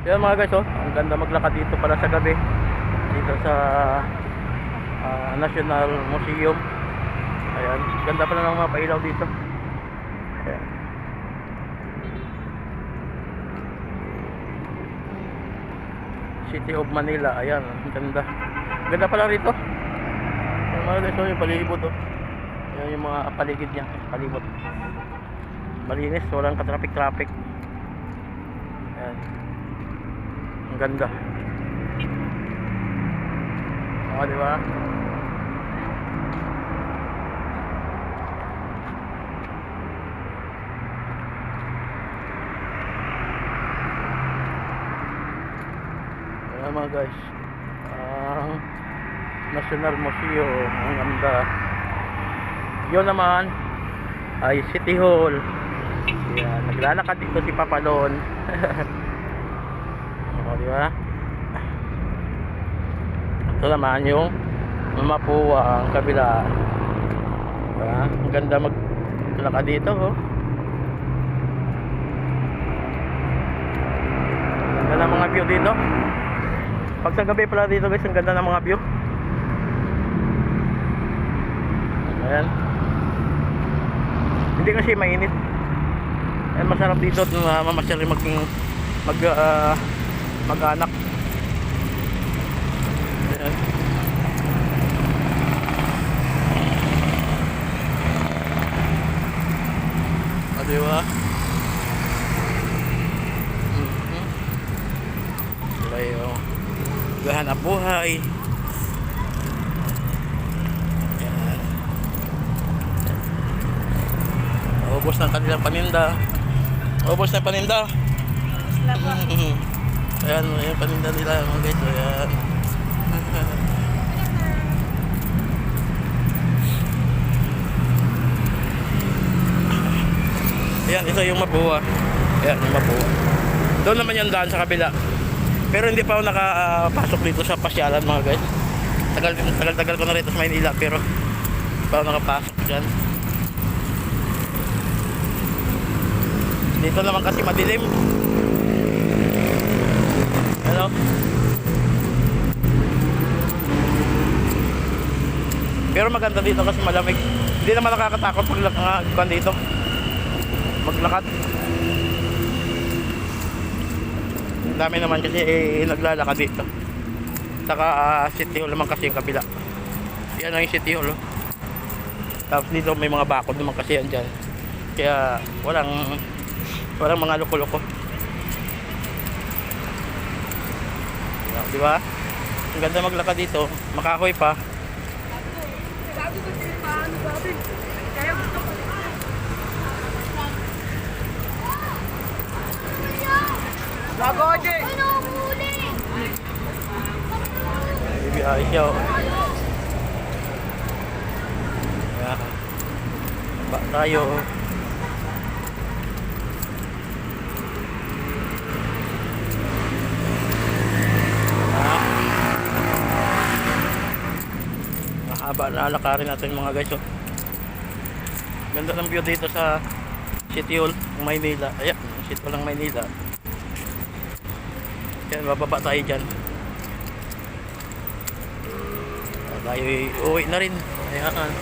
Yan mga guys, oh, ang ganda maglakad dito para sa gabi. Dito sa National Museum. Ayan, ganda pala ng mga pailaw dito. Ayan. City of Manila, ayan, ang ganda. Ganda pala rito. Ayan mga guys, oh, yung palibot, oh. Ayan yung mga paligid niya, palibot. Malinis, walang ka-traffic. Ayan. Ang ganda. O, di ba? Ayan mga guys, ang National Museum, ang ganda. Yun naman ay City Hall. Ayan, naglalakad dito si Papa Don. O, di ba? Ito naman yung Mapua, ang kabila. Diba? Ang ganda maglakad dito, oh. Ang ganda ng mga view dito. Pag sa gabi pala dito guys, ang ganda ng mga view. Ayan. Hindi kasi mainit. Ayan, masarap dito mamasyal rin mag-anak. Ayan. O, diba? Tayo gahanap buhay. Ayan. Ubos ng kanilang paninda. Ubos na paninda. Ayan, yung paninda nila mga guys. Ayan. Ayan, ito yung Mapua. Ayan, yung Mapua. Doon naman yung daan sa kabila. Pero hindi pa ako nakapasok dito sa pasyalan mga guys. Tagal ko na rito sa Maynila, pero hindi pa ako nakapasok dyan. Dito naman kasi madilim. Hello? Pero maganda dito kasi malamig. Hindi naman nakakatakot maglakad dito. Maglakad. Dami naman kasi naglalakad dito. Saka City Hall naman kasi yung kabila. Yan ang City Hall, oh. Tapos dito may mga bakod naman kasi yan dyan. Kaya walang mga loko-loko. Di ba? Ang ganda maglakad dito. Makahoy pa. Lago aja. Bibiyahe siya, oh. Ayan. Ba tayo, oh. Mahaba na lakarin natin mga guys, oh. Ganda ng view dito sa City Hall ng Maynila. Ayan, City Hall ng Maynila. Yan, bababa tayo dyan. Tayo uwi na rin. Ayan,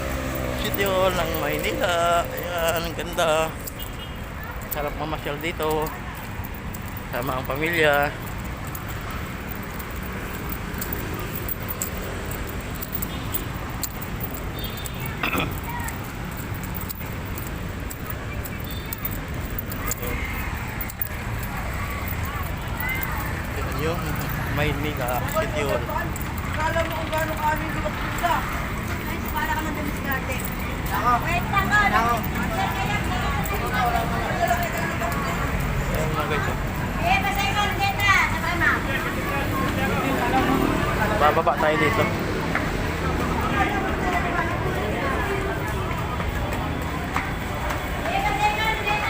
City Hall ng Maynila. Ayan, ang ganda. Sarap mamasyal dito sama ang pamilya. Yung Maynila City Hall. Kala mo kung gano'ng kami lumagpila. Ay, para ka nang dumiskarte. Ako. Wait lang ka. Ako. Ayan mga guys, oh. Eh, basay mo, Leta. Sama. Bababa tayo dito. Eh, basay mo, Leta.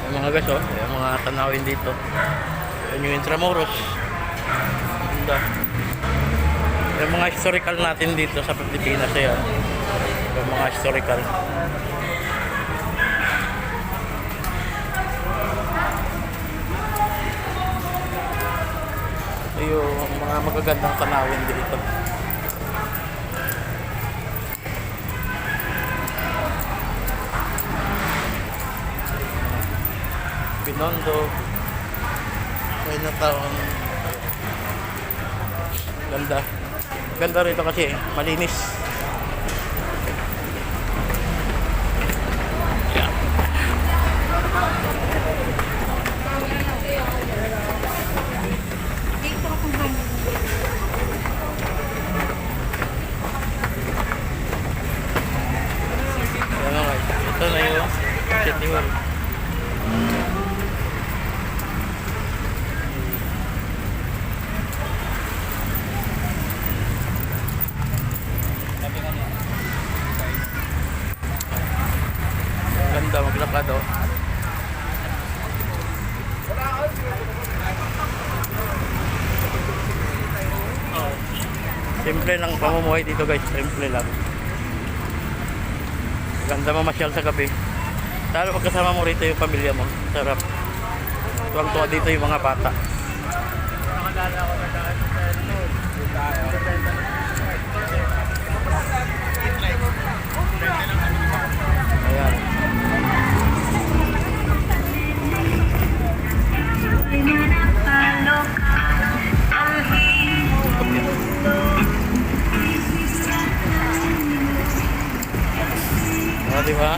Ayan mga guys, oh. Ayan mga tanawin dito. Ayan yung Intramuros. Ganda. Yung mga historical natin dito sa Pilipinas, ayan. Yung mga historical. Ito yung mga magagandang tanawin dito. Binondo. May nataon. Ganda. Ganda rito kasi malinis. Yeah. Ano nga, ito na yung City Hall. Ganda maglakad oh. Simple lang pamumuhay dito guys, simple lang. Ganda mamasyal sa gabi. Lalo pag kasama mo rito yung pamilya mo, sarap. Tuwang-tuwa dito yung mga bata. Ayan. Oh, di ba?